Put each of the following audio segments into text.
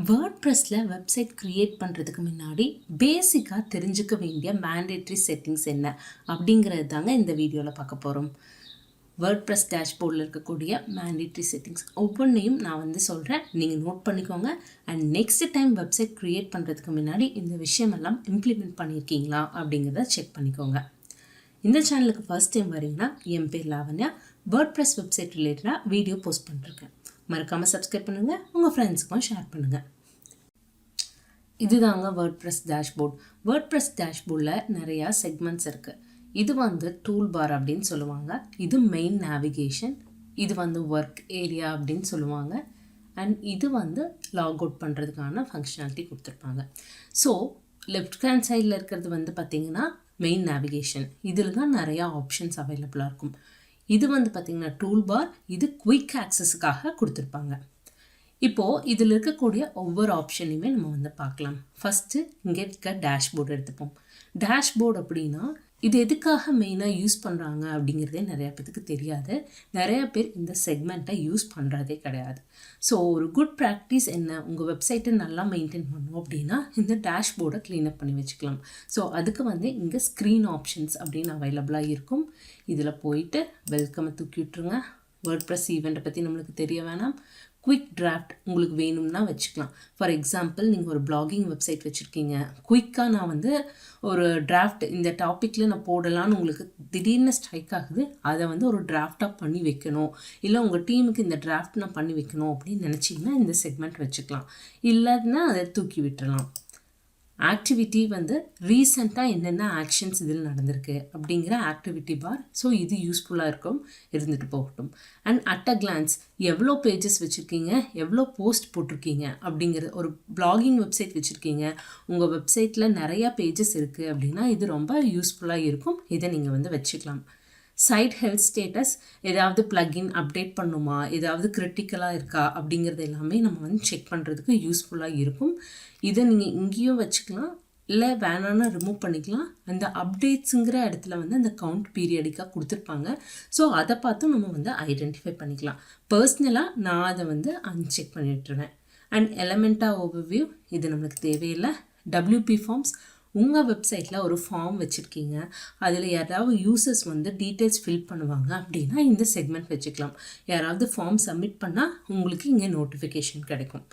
வேர்ட்ப்ரெஸ்ல website create பண்ணுறதுக்கு முன்னாடி பேசிக்காக தெரிஞ்சுக்க வேண்டிய மேண்டேட்ரி செட்டிங்ஸ் என்ன அப்படிங்கிறது தாங்க இந்த வீடியோவில் பார்க்க போகிறோம். வேர்ட்ப்ரெஸ் டேஷ்போர்டில் இருக்கக்கூடிய மேண்டேட்ரி செட்டிங்ஸ் ஒவ்வொன்றையும் நான் சொல்கிறேன், நீங்கள் நோட் பண்ணிக்கோங்க. And next time website create பண்ணுறதுக்கு முன்னாடி இந்த விஷயமெல்லாம் இம்ப்ளிமெண்ட் பண்ணியிருக்கீங்களா அப்படிங்கிறத செக் பண்ணிக்கோங்க. இந்த சேனலுக்கு ஃபர்ஸ்ட் டைம் வரீங்கன்னா என் பேர் லாவண்யா. வேர்ட்ப்ரெஸ் வெப்சைட் ரிலேட்டடாக வீடியோ போஸ்ட் பண்ணிருக்கேன். மறக்காமல் சப்ஸ்கிரைப் பண்ணுங்கள், உங்கள் ஃப்ரெண்ட்ஸுக்கும் ஷேர் பண்ணுங்கள். இதுதாங்க வேர்ட்ப்ரெஸ் டேஷ்போர்ட். வேர்ட்ப்ரெஸ் டேஷ்போர்டில் நிறையா செக்மெண்ட்ஸ் இருக்குது. இது டூல்பார் அப்படின்னு சொல்லுவாங்க. இது மெயின் நேவிகேஷன். இது ஒர்க் ஏரியா அப்படின்னு சொல்லுவாங்க. அண்ட் இது லாக் அவுட் பண்ணுறதுக்கான ஃபங்க்ஷனாலிட்டி கொடுத்துருப்பாங்க. ஸோ லெஃப்ட் ஹேண்ட் சைடில் இருக்கிறது பார்த்திங்கன்னா மெயின் நேவிகேஷன். இதில் தான் நிறையா ஆப்ஷன்ஸ் அவைலபிளாக இருக்கும். இது பார்த்திங்கன்னா டூல்பார். இது குயிக் ஆக்சஸுக்காக கொடுத்துருப்பாங்க. இப்போது இதில் இருக்கக்கூடிய ஒவ்வொரு ஆப்ஷனையுமே நம்ம பார்க்கலாம். ஃபஸ்ட்டு இங்கே இருக்க டேஷ்போர்டு எடுத்துப்போம். டேஷ்போர்டு அப்படின்னா இது எதுக்காக மெயினாக யூஸ் பண்ணுறாங்க அப்படிங்கிறதே நிறையா பேருக்கு தெரியாது. நிறையா பேர் இந்த செக்மெண்ட்டை யூஸ் பண்ணுறதே கிடையாது. ஸோ ஒரு குட் ப்ராக்டிஸ் என்ன, உங்கள் வெப்சைட்டை நல்லா மெயின்டைன் பண்ணணும் அப்படின்னா இந்த டேஷ்போர்டை க்ளீனப் பண்ணி வச்சுக்கலாம். ஸோ அதுக்கு இங்கே ஸ்க்ரீன் ஆப்ஷன்ஸ் அப்படின்னு அவைலபிளாக இருக்கும். இதில் போயிட்டு வெல்கமை தூக்கி விட்டுருங்க. வேர்ட்ப்ரெஸ் ஈவெண்ட்டை பற்றி நம்மளுக்கு தெரிய வேணாம். குயிக் டிராஃப்ட் உங்களுக்கு வேணும்னா வச்சுக்கலாம். ஃபார் எக்ஸாம்பிள் நீங்கள் ஒரு பிளாகிங் வெப்சைட் வச்சுருக்கீங்க. குயிக்காக நான் ஒரு டிராஃப்ட் இந்த டாப்பிக்கில் நான் போடலான்னு உங்களுக்கு திடீர்னு ஸ்ட்ரைக் ஆகுது. அதை ஒரு டிராஃப்டாக பண்ணி வைக்கணும், இல்லை உங்கள் டீமுக்கு இந்த டிராஃப்ட் நான் பண்ணி வைக்கணும் அப்படின்னு நினச்சிங்கன்னா இந்த செக்மெண்ட் வச்சுக்கலாம். இல்லைன்னா அதை தூக்கி விட்டுறலாம். ஆக்டிவிட்டி ரீசெண்டாக என்னென்ன ஆக்ஷன்ஸ் இதில் நடந்திருக்கு அப்படிங்கிற ஆக்டிவிட்டி பார். ஸோ இது யூஸ்ஃபுல்லாக இருக்கும், இருந்துட்டு போகட்டும். அண்ட் அட் அ கிளான்ஸ் எவ்வளோ பேஜஸ் வச்சுருக்கீங்க, எவ்வளோ போஸ்ட் போட்டிருக்கீங்க அப்படிங்கிறது. ஒரு பிளாகிங் வெப்சைட் வச்சுருக்கீங்க, உங்கள் வெப்சைட்டில் நிறையா பேஜஸ் இருக்குது அப்படின்னா இது ரொம்ப யூஸ்ஃபுல்லாக இருக்கும். இதை நீங்கள் வச்சுக்கலாம். சைட் ஹெல்த் ஸ்டேட்டஸ், ஏதாவது ப்ளகின் அப்டேட் பண்ணுமா, ஏதாவது கிரிட்டிக்கலாக இருக்கா அப்படிங்கிறது எல்லாமே நம்ம செக் பண்ணுறதுக்கு யூஸ்ஃபுல்லாக இருக்கும். இதை நீங்கள் இங்கேயும் வச்சுக்கலாம், இல்லை வேணான்னா ரிமூவ் பண்ணிக்கலாம். அந்த அப்டேட்ஸுங்கிற இடத்துல அந்த கவுண்ட் பீரியடிக்காக கொடுத்துருப்பாங்க. ஸோ அதை பார்த்தும் நம்ம ஐடென்டிஃபை பண்ணிக்கலாம். பர்சனலாக நான் அதை அன்செக் பண்ணிட்டுருவேன். அண்ட் எலமெண்டா ஓவர்வியூ, இது நம்மளுக்கு தேவையில்லை. WP ஃபார்ம்ஸ், உங்கள் வெப்சைட்டில் ஒரு ஃபார்ம் வச்சுருக்கீங்க, அதில் யாராவது யூசர்ஸ் டீட்டெயில்ஸ் ஃபில் பண்ணுவாங்க அப்படின்னா இந்த செக்மெண்ட் வச்சுக்கலாம். யாராவது ஃபார்ம் சப்மிட் பண்ணால் உங்களுக்கு இங்கே நோட்டிஃபிகேஷன் கிடைக்கும்.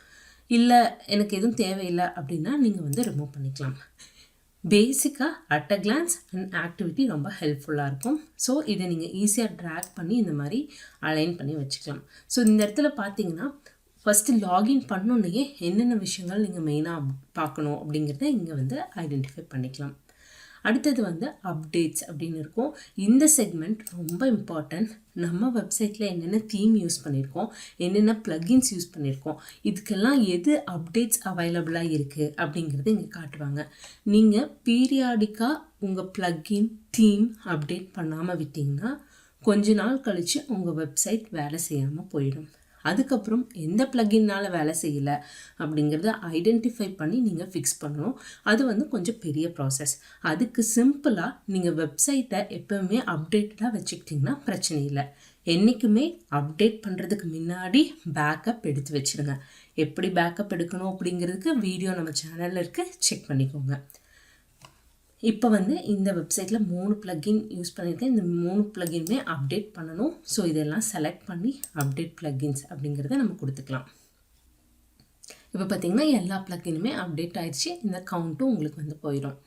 இல்லை எனக்கு எதுவும் தேவையில்லை அப்படின்னா நீங்கள் ரிமூவ் பண்ணிக்கலாம். பேசிக்காக at a clans and activity ரொம்ப ஹெல்ப்ஃபுல்லாக இருக்கும். ஸோ இதை நீங்கள் ஈஸியாக ட்ராக் பண்ணி இந்த மாதிரி அலைன் பண்ணி வச்சுக்கலாம். ஸோ இந்த இடத்துல பார்த்தீங்கன்னா ஃபஸ்ட்டு லாகின் பண்ணோன்னே என்னென்ன விஷயங்கள் நீங்கள் மெயினாக பார்க்கணும் அப்படிங்கிறத இங்கே ஐடென்டிஃபை பண்ணிக்கலாம். அடுத்தது அப்டேட்ஸ் அப்படின்னு இருக்கும். இந்த செக்மெண்ட் ரொம்ப இம்பார்ட்டன்ட். நம்ம வெப்சைட்டில் என்னென்ன தீம் யூஸ் பண்ணியிருக்கோம், என்னென்ன ப்ளகின்ஸ் யூஸ் பண்ணியிருக்கோம், இதுக்கெல்லாம் எது அப்டேட்ஸ் அவைலபிளாக இருக்குது அப்படிங்கிறது இங்கே காட்டுவாங்க. நீங்கள் பீரியாடிக்காக உங்கள் ப்ளகின் தீம் அப்டேட் பண்ணாமல் விட்டிங்கன்னா கொஞ்ச நாள் கழித்து உங்கள் வெப்சைட் வேலை செய்யாமல் போயிடும். அதுக்கப்புறம் எந்த ப்ளகின்னால் வேலை செய்யலை அப்படிங்கிறத ஐடென்டிஃபை பண்ணி நீங்கள் ஃபிக்ஸ் பண்ணணும். அது கொஞ்சம் பெரிய ப்ராசஸ். அதுக்கு சிம்பிளாக நீங்கள் வெப்சைட்டை எப்போவுமே அப்டேட்டடாக வச்சுக்கிட்டிங்கன்னா பிரச்சனை இல்லை. என்றைக்குமே அப்டேட் பண்ணுறதுக்கு முன்னாடி பேக்கப் எடுத்து வச்சுருங்க. எப்படி பேக்கப் எடுக்கணும் அப்படிங்கிறதுக்கு வீடியோ நம்ம சேனலில் இருக்குது, செக் பண்ணிக்கோங்க. இப்போ இந்த வெப்சைட்டில் 3 ப்ளகின் யூஸ் பண்ணியிருக்கேன். இந்த 3 ப்ளகின்மே அப்டேட் பண்ணணும். ஸோ இதெல்லாம் செலக்ட் பண்ணி அப்டேட் ப்ளகின்ஸ் அப்படிங்கிறத நம்ம கொடுத்துக்கலாம். இப்போ பார்த்திங்கன்னா எல்லா ப்ளகினுமே அப்டேட் ஆகிடுச்சு. இந்த கவுண்ட்டும் உங்களுக்கு போயிடும்.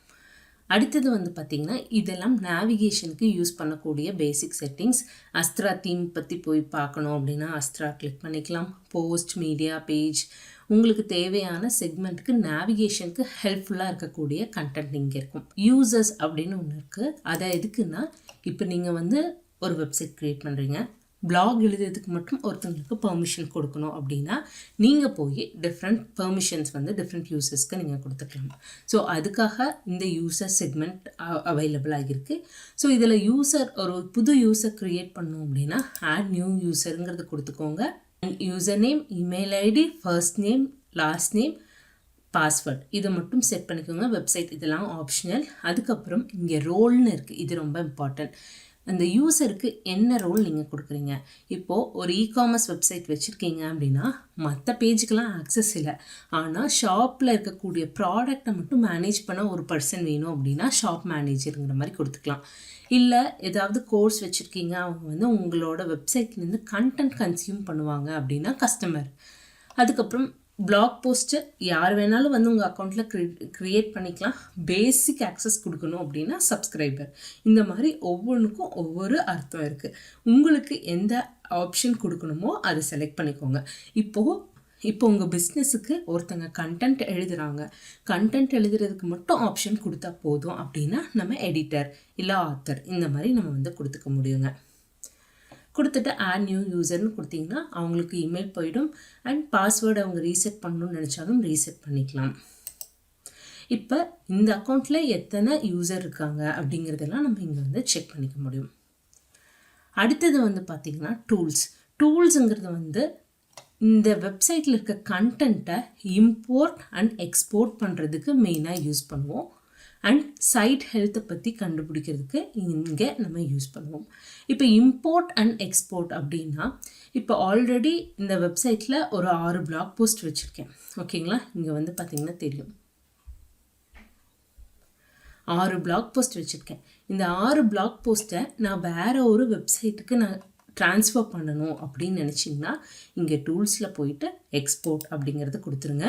அடுத்தது பார்த்திங்கன்னா இதெல்லாம் நேவிகேஷனுக்கு யூஸ் பண்ணக்கூடிய பேசிக் செட்டிங்ஸ். அஸ்த்ரா தீம் பற்றி போய் பார்க்கணும் அப்படின்னா அஸ்த்ரா கிளிக் பண்ணிக்கலாம். போஸ்ட், மீடியா, பேஜ், உங்களுக்கு தேவையான செக்மெண்ட்டுக்கு நேவிகேஷனுக்கு ஹெல்ப்ஃபுல்லாக இருக்கக்கூடிய கண்டென்ட் இங்கே இருக்கும். யூசர்ஸ் அப்படின்னு ஒன்று இருக்குது. அதை எதுக்குன்னா, இப்போ நீங்கள் ஒரு வெப்சைட் க்ரியேட் பண்ணுறீங்க, பிளாக் எழுதுறதுக்கு மட்டும் ஒருத்தங்களுக்கு பெர்மிஷன் கொடுக்கணும் அப்படின்னா நீங்கள் போய் டிஃப்ரெண்ட் பெர்மிஷன்ஸ் டிஃப்ரெண்ட் யூசர்ஸ்க்கு நீங்கள் கொடுத்துக்கலாம். ஸோ அதுக்காக இந்த யூசர் செக்மெண்ட் அவைலபிளாக இருக்குது. ஸோ இதில் ஒரு புது யூசர் க்ரியேட் பண்ணோம் அப்படின்னா ஆட் நியூ யூசருங்கிறது கொடுத்துக்கோங்க. User name, email ID, first name, last name, password இதை மட்டும் செட் பண்ணிக்கோங்க. வெப்சைட் இதெல்லாம் ஆப்ஷனல். அதுக்கப்புறம் இங்கே ரோல்னு இருக்குது, இது ரொம்ப இம்பார்ட்டன்ட். அந்த யூசருக்கு என்ன ரோல் நீங்கள் கொடுக்குறீங்க. இப்போது ஒரு இகாமர்ஸ் வெப்சைட் வச்சுருக்கீங்க அப்படின்னா மற்ற பேஜுக்கெலாம் ஆக்சஸ் இல்லை, ஆனால் ஷாப்பில் இருக்கக்கூடிய ப்ராடக்டை மட்டும் மேனேஜ் பண்ண ஒரு பர்சன் வேணும் அப்படின்னா ஷாப் மேனேஜருங்கிற மாதிரி கொடுத்துக்கலாம். இல்லை ஏதாவது கோர்ஸ் வச்சுருக்கீங்க, அவங்க வந்து உங்களோட வெப்சைட்லேருந்து கண்டென்ட் கன்சியூம் பண்ணுவாங்க அப்படின்னா கஸ்டமர். அதுக்கப்புறம் பிளாக் போஸ்ட்டு யார் வேணாலும் வந்து உங்கள் அக்கௌண்ட்டில் க்ரியேட் பண்ணிக்கலாம். பேசிக் ஆக்சஸ் கொடுக்கணும் அப்படின்னா சப்ஸ்கிரைபர். இந்த மாதிரி ஒவ்வொன்றுக்கும் ஒவ்வொரு அர்த்தம் இருக்குது. உங்களுக்கு எந்த ஆப்ஷன் கொடுக்கணுமோ அதை செலக்ட் பண்ணிக்கோங்க. இப்போ உங்கள் பிஸ்னஸுக்கு ஒருத்தங்க கண்டென்ட் எழுதுகிறாங்க, கண்டென்ட் எழுதுறதுக்கு மட்டும் ஆப்ஷன் கொடுத்தா போதும் அப்படின்னா நம்ம எடிட்டர் இல்லை ஆத்தர் இந்த மாதிரி நம்ம வந்து கொடுத்துக்க முடியுங்க. கொடுத்துட்டு ஆட் நியூ யூசர்னு கொடுத்தீங்கன்னா அவங்களுக்கு இமெயில் போயிடும். அண்ட் பாஸ்வேர்டு அவங்க ரீசெட் பண்ணணும்னு நினச்சாலும் ரீசெட் பண்ணிக்கலாம். இப்போ இந்த அக்கௌண்ட்டில் எத்தனை யூசர் இருக்காங்க அப்படிங்கிறதெல்லாம் நம்ம இங்கே வந்து செக் பண்ணிக்க முடியும். அடுத்தது வந்து பார்த்திங்கன்னா டூல்ஸுங்கிறது வந்து இந்த வெப்சைட்டில் இருக்க கண்டென்ட்டை இம்போர்ட் அண்ட் எக்ஸ்போர்ட் பண்ணுறதுக்கு மெயினாக யூஸ் பண்ணுவோம். அண்ட் சைட் ஹெல்த்தை பற்றி கண்டுபிடிக்கிறதுக்கு இங்கே நம்ம யூஸ் பண்ணுவோம். இப்போ இம்போர்ட் அண்ட் எக்ஸ்போர்ட் அப்படின்னா இப்போ ஆல்ரெடி இந்த வெப்சைட்டில் ஒரு 6 பிளாக் போஸ்ட் வச்சுருக்கேன். ஓகேங்களா, இங்கே வந்து பார்த்திங்கன்னா தெரியும் 6 பிளாக் போஸ்ட் வச்சுருக்கேன். இந்த 6 பிளாக் போஸ்ட்டை நான் வேறு ஒரு வெப்சைட்டுக்கு நான் ட்ரான்ஸ்ஃபர் பண்ணணும் அப்படின்னு நினச்சிங்கன்னா இங்கே டூல்ஸில் போயிட்டு எக்ஸ்போர்ட் அப்படிங்கிறத கொடுத்துருங்க.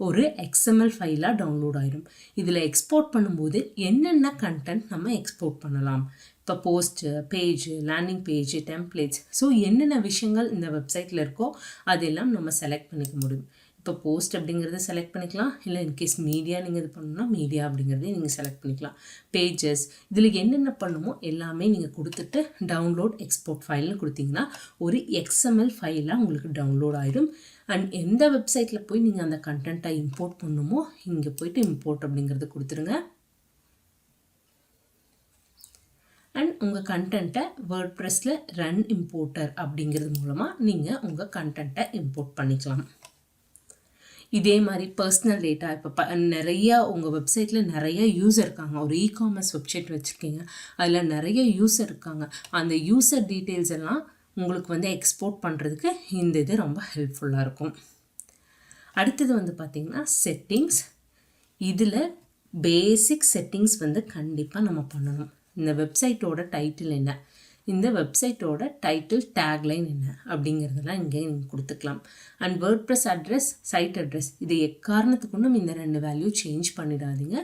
ஒரு XML ஃபைலாக டவுன்லோட் ஆகிடும். இதில் எக்ஸ்போர்ட் பண்ணும்போது என்னென்ன கண்டென்ட் நம்ம எக்ஸ்போர்ட் பண்ணலாம், இப்போ post, page, landing page, templates, so என்னென்ன விஷயங்கள் இந்த வெப்சைட்டில் இருக்கோ அதெல்லாம் நம்ம செலக்ட் பண்ணிக்க முடியும். இப்போ போஸ்ட் அப்படிங்கிறத செலக்ட் பண்ணிக்கலாம், இல்லை இன்கேஸ் மீடியா நீங்கள் இது பண்ணணும்னா மீடியா அப்படிங்கிறதையும் நீங்கள் செலக்ட் பண்ணிக்கலாம். பேஜஸ், இதில் என்னென்ன பண்ணுமோ எல்லாமே நீங்கள் கொடுத்துட்டு டவுன்லோட் எக்ஸ்போர்ட் ஃபைல்னு கொடுத்தீங்கன்னா ஒரு XML ஃபைலாக உங்களுக்கு டவுன்லோட் ஆகிடும். அண்ட் எந்த வெப்சைட்டில் போய் நீங்கள் அந்த கண்டென்ட்டை இம்போர்ட் பண்ணணுமோ இங்கே போய்ட்டு இம்போர்ட் அப்படிங்கிறது கொடுத்துருங்க. அண்ட் உங்கள் கண்டென்ட்டை வேர்ட்ப்ரெஸ்ஸில் ரன் இம்போர்ட்டர் அப்படிங்கிறது மூலமாக நீங்கள் உங்கள் கண்டென்ட்டை இம்போர்ட் பண்ணிக்கலாம். இதே மாதிரி பர்சனல் டேட்டா, இப்போ நிறையா உங்கள் வெப்சைட்டில் நிறைய யூசர் இருக்காங்க, ஒரு இகாமர்ஸ் வெப்சைட் வச்சுருக்கீங்க, அதில் நிறைய யூசர் இருக்காங்க, அந்த யூசர் டீட்டெயில்ஸ் எல்லாம் உங்களுக்கு வந்து எக்ஸ்போர்ட் பண்ணுறதுக்கு இந்த இது ரொம்ப ஹெல்ப்ஃபுல்லாக இருக்கும். அடுத்தது வந்து பார்த்திங்கன்னா செட்டிங்ஸ். இதில் பேசிக் செட்டிங்ஸ் வந்து கண்டிப்பாக நம்ம பண்ணணும். இந்த வெப்சைட்டோட டைட்டில் என்ன, இந்த வெப்சைட்டோட டைட்டில் டேக்லைன் என்ன அப்படிங்கிறதெல்லாம் இங்கே நீங்கள் கொடுத்துக்கலாம். And WordPress address, site address, இது எக்காரணத்துக்குன்னும் இந்த 2 வேல்யூ சேஞ்ச் பண்ணிடாதீங்க.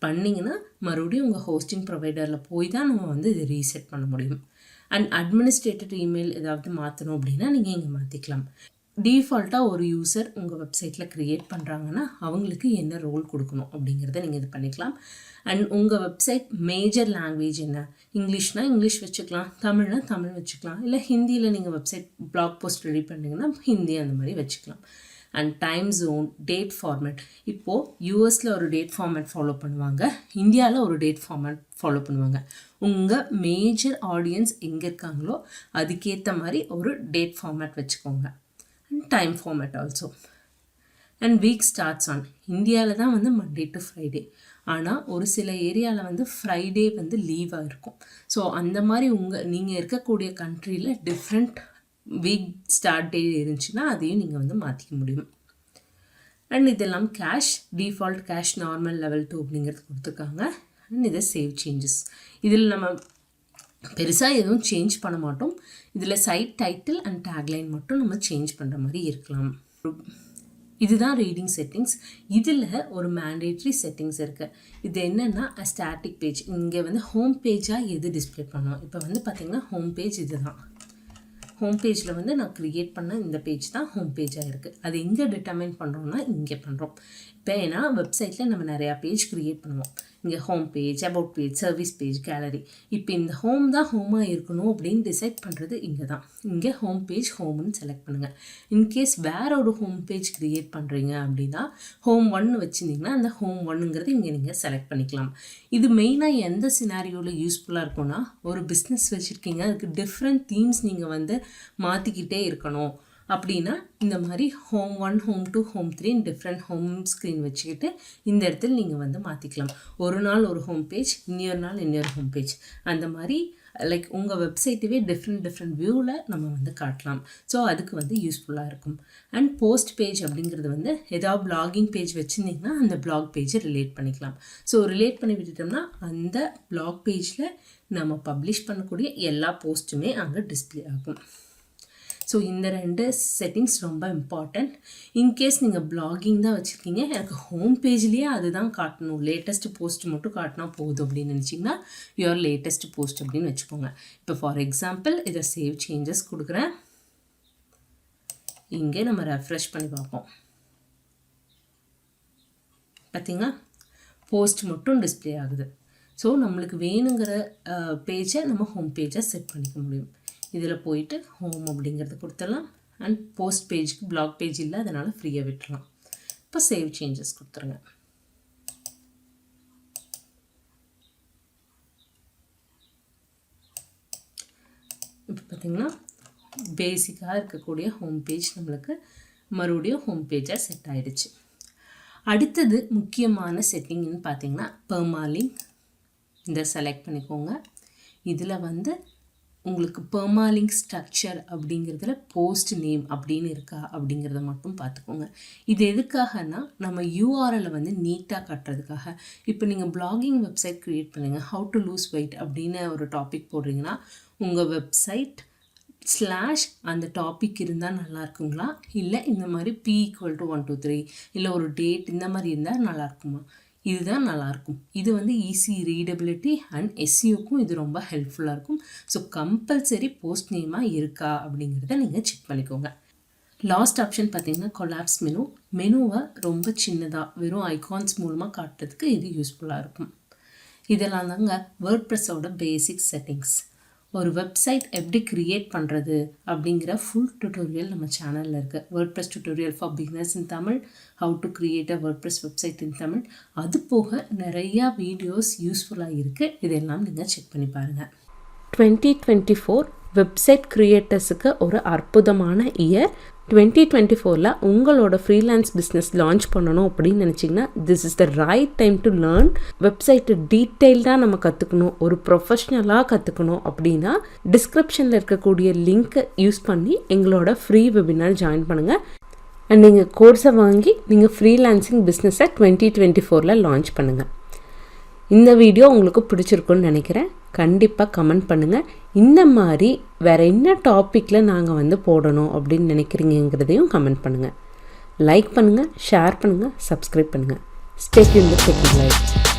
பண்ணிங்கன்னா மறுபடியும் உங்கள் ஹோஸ்டிங் ப்ரொவைடரில் போய் தான் நம்ம வந்து இது ரீசெட் பண்ண முடியும். அண்ட் அட்மினிஸ்ட்ரேட்டர் இமெயில் ஏதாவது மாற்றணும் அப்படின்னா நீங்கள் இங்கே மாற்றிக்கலாம். டிஃபால்ட்டாக ஒரு யூசர் உங்கள் வெப்சைட்டில் க்ரியேட் பண்ணுறாங்கன்னா அவங்களுக்கு என்ன ரோல் கொடுக்கணும் அப்படிங்கிறத நீங்கள் இது பண்ணிக்கலாம். அண்ட் உங்கள் வெப்சைட் மேஜர் லாங்குவேஜ் என்ன, இங்கிலீஷ்னால் இங்கிலீஷ் வச்சுக்கலாம், தமிழ்னால் தமிழ் வச்சுக்கலாம், இல்லை ஹிந்தியில் நீங்கள் வெப்சைட் பிளாக் போஸ்ட் ரெடி பண்ணிங்கன்னா ஹிந்தி அந்த மாதிரி வச்சுக்கலாம். And time zone, date format, இப்போது யூஎஸில் ஒரு டேட் ஃபார்மேட் ஃபாலோ பண்ணுவாங்க, இந்தியாவில் ஒரு டேட் ஃபார்மேட் ஃபாலோ பண்ணுவாங்க. உங்கள் மேஜர் ஆடியன்ஸ் எங்கே இருக்காங்களோ அதுக்கேற்ற மாதிரி ஒரு டேட் ஃபார்மேட் வச்சுக்கோங்க. And time format also. And week starts on, இந்தியாவில் தான் வந்து மண்டே டு ஃப்ரைடே, ஆனால் ஒரு சில ஏரியாவில் வந்து ஃப்ரைடே வந்து லீவாக இருக்கும். ஸோ அந்த மாதிரி நீங்கள் இருக்கக்கூடிய கண்ட்ரியில் டிஃப்ரெண்ட் வீக் ஸ்டார்ட் டே இருந்துச்சுன்னா அதையும் நீங்கள் வந்து மாற்றிக்க முடியும். அண்ட் இதெல்லாம் cash, default cash, normal level 2 அப்படிங்கிறது கொடுத்துருக்காங்க. அண்ட் இதை சேவ் சேஞ்சஸ், இதில் நம்ம பெருசாக எதுவும் சேஞ்ச் பண்ண மாட்டோம். இதில் சைட் டைட்டில் அண்ட் டேக்லைன் மட்டும் நம்ம சேஞ்ச் பண்ணுற மாதிரி இருக்கலாம். இதுதான் ரீடிங் செட்டிங்ஸ். இதில் ஒரு மேண்டேட்ரி செட்டிங்ஸ் இருக்குது. இது என்னென்னா ஸ்டாட்டிக் பேஜ், இங்கே வந்து ஹோம் பேஜாக எது டிஸ்பிளே பண்ணுவோம். இப்போ வந்து பார்த்திங்கன்னா ஹோம் பேஜ் இது தான். ஹோம் பேஜில் வந்து நான் க்ரியேட் பண்ண இந்த பேஜ் தான் ஹோம் பேஜாக இருக்குது. அது எங்கே டிட்டர்மைன் பண்ணுறோம்னா இங்கே பண்ணுறோம். இப்போ ஏன்னா வெப்சைட்டில் நம்ம நிறையா பேஜ் க்ரியேட் பண்ணுவோம். இங்கே home page, about page, service page, gallery. இப்போ இந்த ஹோம் தான் ஹோமாக இருக்கணும் அப்படின்னு டிசைட் பண்ணுறது இங்கே தான். இங்கே ஹோம் பேஜ் ஹோம்னு செலக்ட் பண்ணுங்கள். இன்கேஸ் வேற ஒரு ஹோம் பேஜ் க்ரியேட் பண்ணுறீங்க அப்படின்னா ஹோம் 1 வச்சுருந்தீங்கன்னா அந்த ஹோம் 1ங்கிறது இங்கே நீங்கள் செலக்ட் பண்ணிக்கலாம். இது மெயினாக எந்த சினாரியோவில் யூஸ்ஃபுல்லாக இருக்கும்னா, ஒரு பிஸ்னஸ் வச்சுருக்கீங்க, அதுக்கு டிஃப்ரெண்ட் தீம்ஸ் நீங்கள் வந்து மாற்றிக்கிட்டே இருக்கணும் அப்படின்னா இந்த மாதிரி home 1, home 2, home 3 different home screen வச்சுக்கிட்டு இந்த இடத்துல நீங்கள் வந்து மாற்றிக்கலாம். ஒரு நாள் ஒரு ஹோம் பேஜ், இன்னொரு நாள் இன்னொரு ஹோம் பேஜ், அந்த மாதிரி லைக் உங்கள் வெப்சைட்டவே டிஃப்ரெண்ட் வியூவில் நம்ம வந்து காட்டலாம். ஸோ அதுக்கு வந்து யூஸ்ஃபுல்லாக இருக்கும். அண்ட் போஸ்ட் பேஜ் அப்படிங்கிறது வந்து ஏதாவது பிளாகிங் பேஜ் வச்சுருந்தீங்கன்னா அந்த பிளாக் பேஜை ரிலேட் பண்ணிக்கலாம். ஸோ ரிலேட் பண்ணி விட்டுட்டோம்னா அந்த பிளாக் பேஜில் நம்ம பப்ளிஷ் பண்ணக்கூடிய எல்லா போஸ்ட்டுமே அங்கே டிஸ்பிளே ஆகும். ஸோ இந்த 2 செட்டிங்ஸ் ரொம்ப இம்பார்ட்டண்ட். இன்கேஸ் நீங்கள் பிளாகிங் தான் வச்சுருக்கீங்க, எனக்கு ஹோம் பேஜ்லேயே அதுதான் காட்டணும், லேட்டஸ்ட் போஸ்ட் மட்டும் காட்டினா போதும் அப்படின்னு நினச்சிங்கன்னா யுவர் லேட்டஸ்ட் போஸ்ட் அப்படின்னு வச்சுக்கோங்க. இப்போ ஃபார் எக்ஸாம்பிள் இதை சேவ் சேஞ்சஸ் கொடுக்குறேன். இங்கே நம்ம ரெஃப்ரெஷ் பண்ணி பார்ப்போம். பார்த்திங்களா, போஸ்ட் மட்டும் டிஸ்பிளே ஆகுது. ஸோ நம்மளுக்கு வேணுங்கிற பேஜை நம்ம ஹோம் பேஜை செட் பண்ணிக்க முடியும். இதில் போயிட்டு ஹோம் அப்படிங்கிறது கொடுத்துடலாம். அண்ட் போஸ்ட் பேஜுக்கு பிளாக் பேஜ் இல்லை, அதனால் ஃப்ரீயாக விட்டுறலாம். இப்போ சேவ் சேஞ்சஸ் கொடுத்துருங்க. இப்போ பார்த்திங்கன்னா பேசிக்காக இருக்கக்கூடிய ஹோம் பேஜ் நம்மளுக்கு மறுபடியும் ஹோம் பேஜாக செட் ஆகிடுச்சு. அடுத்தது முக்கியமான செட்டிங்னு பார்த்திங்கன்னா பெர்மாலிங்க். இதை செலக்ட் பண்ணிக்கோங்க. இதில் வந்து உங்களுக்கு பெர்மாலிங்க் ஸ்ட்ரக்சர் அப்படிங்கிறதுல போஸ்ட் நேம் அப்படின்னு இருக்கா அப்படிங்கிறத மட்டும் பார்த்துக்கோங்க. இது எதுக்காகனா நம்ம யூஆர்எல்லை வந்து நீட்டாக காட்டுறதுக்காக. இப்போ நீங்கள் பிளாகிங் வெப்சைட் க்ரியேட் பண்ணுங்கள், ஹவு டு லூஸ் வெயிட் அப்படின்னு ஒரு டாபிக் போடுறீங்கன்னா உங்கள் வெப்சைட் / அந்த டாபிக் இருந்தால் நல்லா இருக்குங்களா, இல்லை இந்த மாதிரி P=123 இல்லை ஒரு டேட் இந்த மாதிரி இருந்தால் நல்லா இருக்குமா? இதுதான் நல்லாயிருக்கும். இது வந்து ஈஸி ரீடபிலிட்டி அண்ட் எஸ்இஓக்கும் இது ரொம்ப ஹெல்ப்ஃபுல்லாக இருக்கும். ஸோ கம்பல்சரி போஸ்ட் நேமாக இருக்கா அப்படிங்கிறத நீங்கள் செக் பண்ணிக்கோங்க. லாஸ்ட் ஆப்ஷன் பார்த்தீங்கன்னா கொலாப்ஸ் மெனுவை ரொம்ப சின்னதாக வெறும் ஐகான்ஸ் மூலமாக காட்டுறதுக்கு இது யூஸ்ஃபுல்லாக இருக்கும். இதெல்லாம் தாங்க வேர்ட்ப்ரெஸ்ஸோட பேசிக் செட்டிங்ஸ். ஒரு வெப்சைட் எப்படி க்ரியேட் பண்ணுறது அப்படிங்கிற ஃபுல் டுட்டோரியல் நம்ம சேனலில் இருக்குது. WordPress tutorial for beginners in Tamil, how to create a WordPress website இன் தமிழ். அது போக நிறையா வீடியோஸ் யூஸ்ஃபுல்லாக இருக்குது. இதெல்லாம் நீங்கள் செக் பண்ணி பாருங்கள். 2024 வெப்சைட் க்ரியேட்டர்ஸுக்கு ஒரு அற்புதமான இயர். 2024 உங்களோட ஃப்ரீலான்ஸ் பிஸ்னஸ் லான்ச் பண்ணணும் அப்படின்னு நினச்சிங்கன்னா this is the right time to learn. Website டீட்டெயில்டாக நம்ம கற்றுக்கணும், ஒரு ப்ரொஃபஷ்னலாக கற்றுக்கணும் அப்படின்னா டிஸ்கிரிப்ஷனில் இருக்கக்கூடிய லிங்க்கை யூஸ் பண்ணி எங்களோட ஃப்ரீ வெபினார் ஜாயின் பண்ணுங்கள். அண்ட் நீங்கள் கோர்ஸை வாங்கி நீங்கள் ஃப்ரீலான்சிங் பிஸ்னஸை 2024 லான்ச் பண்ணுங்கள். இந்த வீடியோ உங்களுக்கு பிடிச்சிருக்குன்னு நினைக்கிறேன். கண்டிப்பாக கமெண்ட் பண்ணுங்கள். இந்த மாதிரி வேறு என்ன டாப்பிக்கில் நாங்கள் வந்து போடணும் அப்படின்னு நினைக்கிறீங்கிறதையும் கமெண்ட் பண்ணுங்கள். லைக் பண்ணுங்கள், ஷேர் பண்ணுங்கள், சப்ஸ்கிரைப் பண்ணுங்கள். Stay tuned with tech life.